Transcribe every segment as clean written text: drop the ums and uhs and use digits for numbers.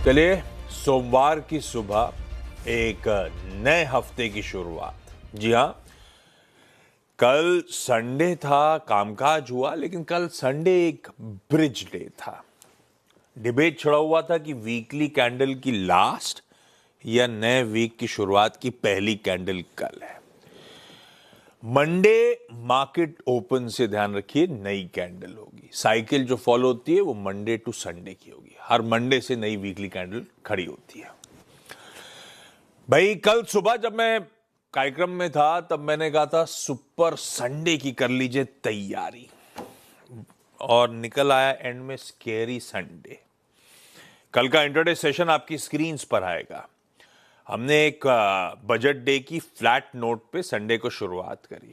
चलिए, सोमवार की सुबह एक नए हफ्ते की शुरुआत। जी हाँ, कल संडे था, कामकाज हुआ, लेकिन कल संडे एक ब्रिज डे था। डिबेट छिड़ा हुआ था कि वीकली कैंडल की लास्ट या नए वीक की शुरुआत की पहली कैंडल कल है। मंडे मार्केट ओपन से ध्यान रखिए, नई कैंडल होगी। साइकिल जो फॉलो होती है वो मंडे टू संडे की होगी। हर मंडे से नई वीकली कैंडल खड़ी होती है। भाई, कल सुबह जब मैं कार्यक्रम में था तब मैंने कहा था सुपर संडे की कर लीजिए तैयारी, और निकल आया एंड में स्केरी संडे। कल का इंटरडे सेशन आपकी स्क्रीन्स पर आएगा। हमने एक बजट डे की फ्लैट नोट पे संडे को शुरुआत करी।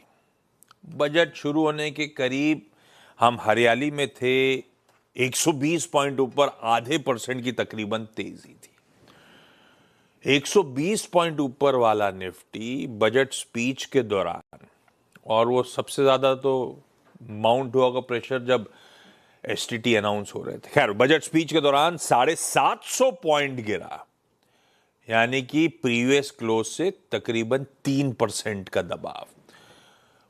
बजट शुरू होने के करीब हम हरियाली में थे। 120 पॉइंट ऊपर, आधे % की तकरीबन तेजी थी। 120 पॉइंट ऊपर वाला निफ्टी बजट स्पीच के दौरान, और वो सबसे ज्यादा तो माउंट हुआ का प्रेशर जब एसटीटी अनाउंस हो रहे थे। खैर, बजट स्पीच के दौरान 750 पॉइंट गिरा, यानी कि प्रीवियस क्लोज से तकरीबन 3% का दबाव।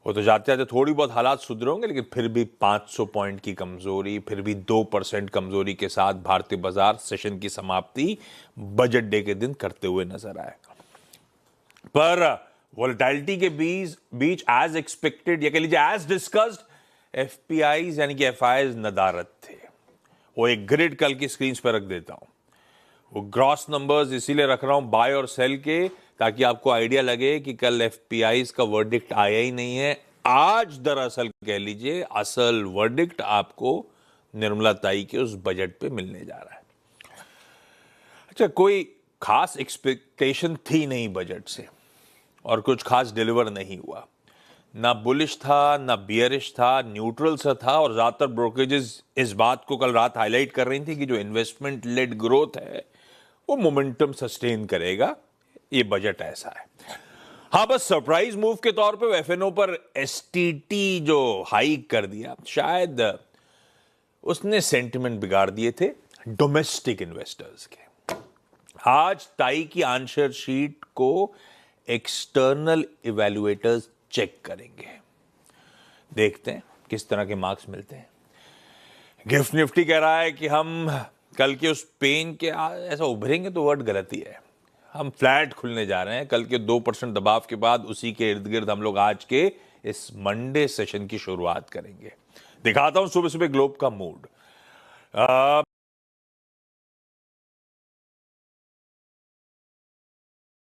वो तो जाते जाते थोड़ी बहुत हालात सुधरे होंगे, लेकिन फिर भी 500 पॉइंट की कमजोरी, फिर भी 2% कमजोरी के साथ भारतीय बाजार सेशन की समाप्ति बजट डे के दिन करते हुए नजर आए। पर वोलेटिलिटी के बीच एज एक्सपेक्टेड, या कह लीजिए एज डिस्कस्ड, एफपीआईज यानी कि एफआईज नदारत थे। वो एक ग्रिड कल की स्क्रीन पर रख देता हूं। वो ग्रॉस नंबर्स इसीलिए रख रहा हूं बाय और सेल के, ताकि आपको आइडिया लगे कि कल एफपीआईज का वर्डिक्ट आया ही नहीं है। आज दरअसल कह लीजिए असल वर्डिक्ट आपको निर्मला ताई के उस बजट पे मिलने जा रहा है। अच्छा, कोई खास एक्सपेक्टेशन थी नहीं बजट से, और कुछ खास डिलीवर नहीं हुआ। ना बुलिश था, ना बियरिश था, न्यूट्रल सा था। और ज्यादातर ब्रोकरेजेस इस बात को कल रात हाईलाइट कर रही थी कि जो इन्वेस्टमेंट लेड ग्रोथ है वो मोमेंटम सस्टेन करेगा। ये बजट ऐसा है। हाँ, बस सरप्राइज मूव के तौर पे एफएनओ पर एसटीटी जो हाइक कर दिया, शायद उसने सेंटिमेंट बिगाड़ दिए थे डोमेस्टिक इन्वेस्टर्स के। आज ताई की आंसर शीट को एक्सटर्नल इवैल्यूएटर्स चेक करेंगे। देखते हैं किस तरह के मार्क्स मिलते हैं। गिफ्ट निफ्टी कह रहा है कि हम कल के उस पेन के ऐसा उभरेंगे तो वर्ड गलत ही है। हम फ्लैट खुलने जा रहे हैं। कल के 2% दबाव के बाद उसी के इर्द गिर्द हम लोग आज के इस मंडे सेशन की शुरुआत करेंगे। दिखाता हूं सुबह सुबह ग्लोब का मूड।